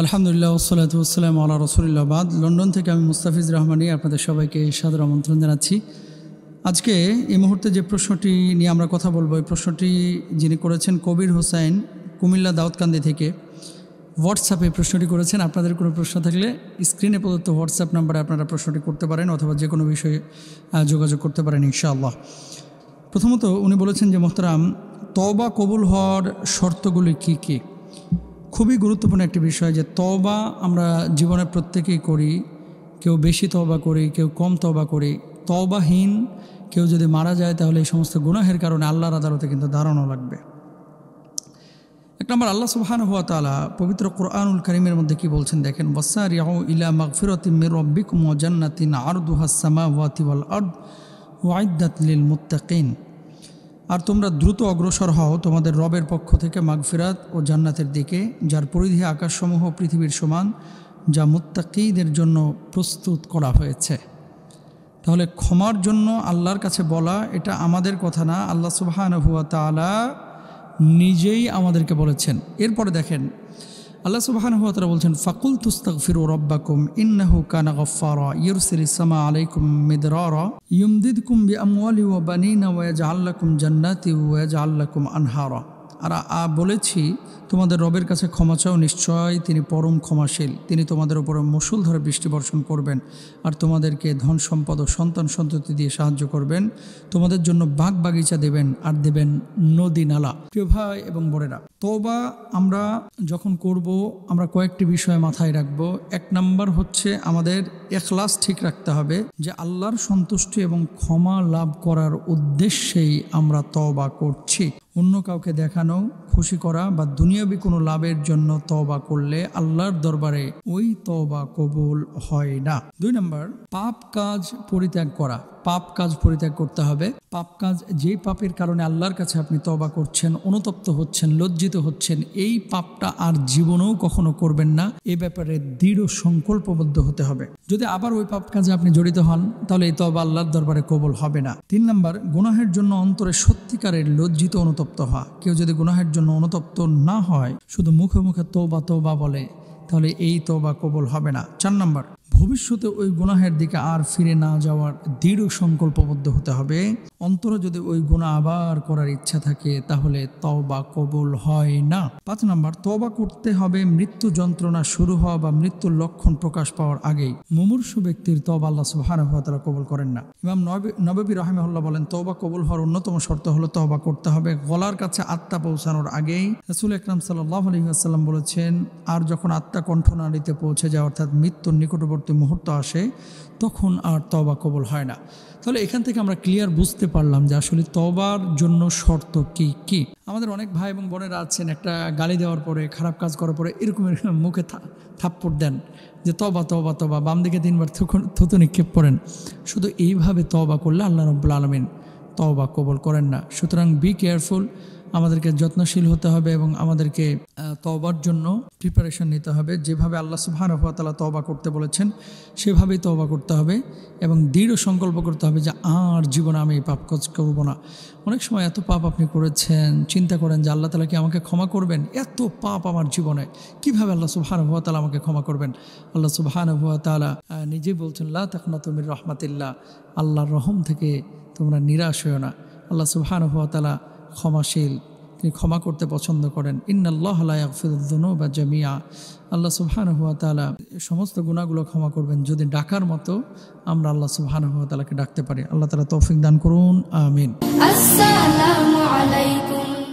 আলহামদুলিল্লাহ ওয়াসসালাতু ওয়াসসালামু আলা রাসূলিল্লাহ বাদ। লন্ডন থেকে আমি মুস্তাফিজ রহমানী আপনাদের সবাইকে সাদর আমন্ত্রণ জানাচ্ছি। আজকে এই মুহূর্তে যে প্রশ্নটি নিয়ে আমরা কথা বলবো, এই প্রশ্নটি যিনি করেছেন কবির হোসাইন, কুমিল্লা দাউদকান্দি থেকে হোয়াটসঅ্যাপে প্রশ্নটি করেছেন। আপনাদের কোনো প্রশ্ন থাকলে স্ক্রিনে প্রদত্ত হোয়াটসঅ্যাপ নাম্বারে আপনারা প্রশ্নটি করতে পারেন অথবা যে কোনো বিষয়ে যোগাযোগ করতে পারেন ইনশাআল্লাহ। প্রথমত উনি বলেছেন যে মোহতারাম, তওবা কবুল হওয়ার শর্তগুলি কী কী? খুবই গুরুত্বপূর্ণ একটি বিষয় যে তওবা আমরা জীবনে প্রত্যেকেই করি, কেউ বেশি তওবা করি, কেউ কম তওবা করি। তওবাহীন কেউ যদি মারা যায় তাহলে এই সমস্ত গুনাহের কারণে আল্লাহর আদালতে কিন্তু দাঁড়ানো লাগবে। এক নম্বর, আল্লাহ সুবহানাহু ওয়া তাআলা পবিত্র কোরআনুল কারীমের মধ্যে কি বলছেন দেখেন, ওয়াসারিউ ইলা মাগফিরাতিম মির রাব্বিকুম ওয়া জান্নাতিন আরদুহাস সামাওয়াতি ওয়াল আরদ উইদ্দাত লিল মুত্তাকিন। আর তোমরা দ্রুত অগ্রসর হও তোমাদের রবের পক্ষ থেকে মাগফিরাত ও জান্নাতের দিকে, যার পরিধি আকাশসমূহ পৃথিবীর সমান, যা মুত্তাকিদের জন্য প্রস্তুত করা হয়েছে। তাহলে ক্ষমার জন্য আল্লাহর কাছে বলা এটা আমাদের কথা না, আল্লাহ সুবহানাহু ওয়া তাআলা নিজেই আমাদেরকে বলেছেন। এরপরে দেখেন আল্লাহ সুবহানাহু ওয়া তাআলা বলছেন, ফাকুল তুস্তাগফিরু রাব্বাকুম ইন্নাহু কানা গাফফারা ইউরসিলিস সামা আলাইকুম মিদরারা ইউমদিদকুম বিআমওয়ালি ওয়া বানিনা ওয়া ইয়াজআল লাকুম জান্নাতি ওয়া ইয়াজআল লাকুম আনহারা। আর বলেছি তোমাদের রবের কাছে ক্ষমা চাও, নিশ্চয় তিনি পরম ক্ষমাশীল, তিনি তোমাদের উপরে মুষলধারে বৃষ্টি বর্ষণ করবেন আর তোমাদেরকে ধন সম্পদ ও সন্তান সন্ততি দিয়ে সাহায্য করবেন, তোমাদের জন্য বাগ বাগিচা দেবেন আর দেবেন নদী নালা। প্রিয় ভাই এবং বোনেরা, তওবা আমরা যখন করব আমরা কয়েকটি বিষয় মাথায় রাখবো। এক নাম্বার হচ্ছে আমাদের ইখলাস ঠিক রাখতে হবে যে আল্লাহর সন্তুষ্টি এবং ক্ষমা লাভ করার উদ্দেশ্যেই আমরা তওবা করছি। অন্য কাউকে দেখানো, খুশি করা বা দুনিয়াবি কোনো লাভের জন্য তওবা করলে আল্লাহর দরবারে ওই তওবা কবুল হয় না। 2 নম্বর, পাপ কাজ পরিত্যাগ করা। পাপ কাজ পরিত্যাগ করতে হবে। পাপ কাজ, যে পাপের কারণে আল্লাহর কাছে আপনি তওবা করছেন, অনুতপ্ত হচ্ছেন, লজ্জিত হচ্ছেন, এই পাপটা আর জীবনেও কখনো করবেন না, এ ব্যাপারে দৃঢ় সংকল্পবদ্ধ হতে হবে। যদি আবার ওই পাপ কাজে আপনি জড়িত হন তাহলে এই তওবা আল্লাহর দরবারে কবুল হবে না। 3 নম্বর, গুনাহের জন্য অন্তরে সত্যিকারের লজ্জিত অনুতপ্ত হওয়া। কেউ যদি গুনাহের জন্য অনুতপ্ত না হয়, শুধু মুখে মুখে তওবা তওবা বলে, তাহলে এই তওবা কবুল হবে না। 4 নম্বর, ভবিষ্যতে ওই গুনাহের দিকে আর ফিরে না যাওয়ার দৃঢ় সংকল্পবদ্ধ হতে হবে। অন্তরে যদি ওই গুনাহ আবার করার ইচ্ছা থাকে তাহলে তওবা কবুল হয় না। 5 নম্বর, তওবা করতে হবে মৃত্যু যন্ত্রণা শুরু হওয়া বা মৃত্যুর লক্ষণ প্রকাশ পাওয়ার আগেই। মুমূর্ষু ব্যক্তির তওবা আল্লাহ সুবহানাহু ওয়া তাআলা কবুল করেন না। ইমাম নববী রাহিমাহুল্লাহ বলেন, তওবা কবুল হওয়ার অন্যতম শর্ত হলো তওবা করতে হবে গলার কাছে আত্মা পৌঁছানোর আগেই। রাসূল আকরাম সাল্লাল্লাহু আলাইহি ওয়াসাল্লাম বলেছেন, আর যখন আত্মা কণ্ঠনালীতে পৌঁছে যায় অর্থাৎ মৃত্যুর নিকটবর্তী মুহূর্ত আসে তখন আর তওবা কবুল হয় না। তাহলে এখান থেকে আমরা ক্লিয়ার বুঝতে পারলাম যে আসলে তওবার জন্য শর্ত কি কি। আমাদের অনেক ভাই এবং বোনেরা আছেন, একটা গালি দেওয়ার পরে, খারাপ কাজ করার পরে এরকম মুখে থাপ্পড় দেন যে তওবা তওবা তওবা, বাম দিকে 3 বার থুতু নিক্ষেপ করেন। শুধু এইভাবে তওবা করলে আল্লাহ রাব্বুল আলামিন তওবা কবুল করেন না। সুতরাং বি কেয়ারফুল, আমাদেরকে যত্নশীল হতে হবে এবং আমাদেরকে তওবার জন্য প্রিপারেশন নিতে হবে। যেভাবে আল্লাহ সুবহানাহু ওয়া তাআলা তওবা করতে বলেছেন সেভাবেই তওবা করতে হবে এবং দৃঢ় সংকল্প করতে হবে যে আর জীবনে আমি এই পাপ কাজ করব না। অনেক সময় এত পাপ আপনি করেছেন, চিন্তা করেন যে আল্লাহ তাআলা কি আমাকে ক্ষমা করবেন? এত পাপ আমার জীবনে, কিভাবে আল্লাহ সুবহানাহু ওয়া তাআলা আমাকে ক্ষমা করবেন? আল্লাহ সুবহানাহু ওয়া তাআলা নিজেই বলছেন, লা তাকনাতু মির রাহমাতিল্লাহ, আল্লাহর রহম থেকে তোমরা নিরাশ হও না। আল্লাহ সুবহানাহু ওয়া তাআলা ক্ষমাশীল, তিনি ক্ষমা করতে পছন্দ করেন। ইন্নাল্লাহা লা ইয়াগফিরুয যুনুবা জামিআ, আল্লাহ সুবহানাহু ওয়া তাআলা সমস্ত গুনাহগুলো ক্ষমা করবেন যদি ডাকার মতো আমরা আল্লাহ সুবহানাহু ওয়া তাআলাকে ডাকতে পারি। আল্লাহ তাআলা তৌফিক দান করুন, আমিন। আসসালামু আলাইকুম।